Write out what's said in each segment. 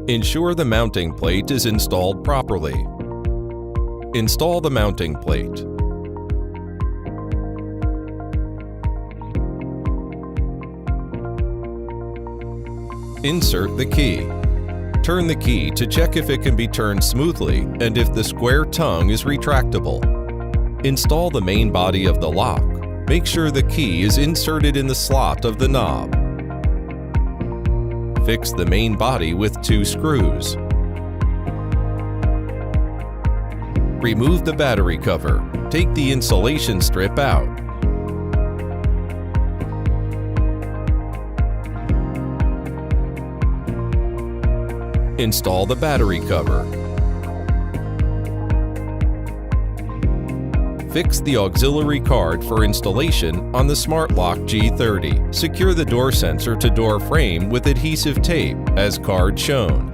Ensure the mounting plate is installed properly. Install the mounting plate. Insert the key. Turn the key to check if it can be turned smoothly and if the square tongue is retractable. Install the main body of the lock. Make sure the key is inserted in the slot of the knob. Fix the main body with 2 screws. Remove the battery cover. Take the insulation strip out. Install the battery cover. Fix the auxiliary card for installation on the Smart Lock G30. Secure the door sensor to door frame with adhesive tape, as card shown.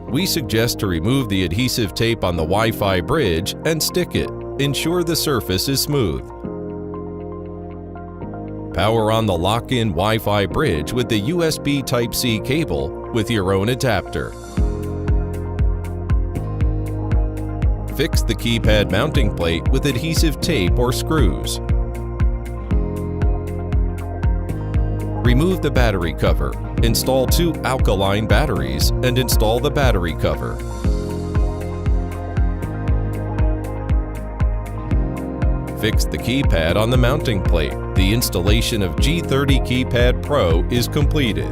We suggest to remove the adhesive tape on the Wi-Fi bridge and stick it. Ensure the surface is smooth. Power on the Lockin Wi-Fi bridge with the USB Type-C cable with your own adapter. Fix the keypad mounting plate with adhesive tape or screws. Remove the battery cover. Install 2 alkaline batteries and install the battery cover. Fix the keypad on the mounting plate. The installation of G30 Keypad Pro is completed.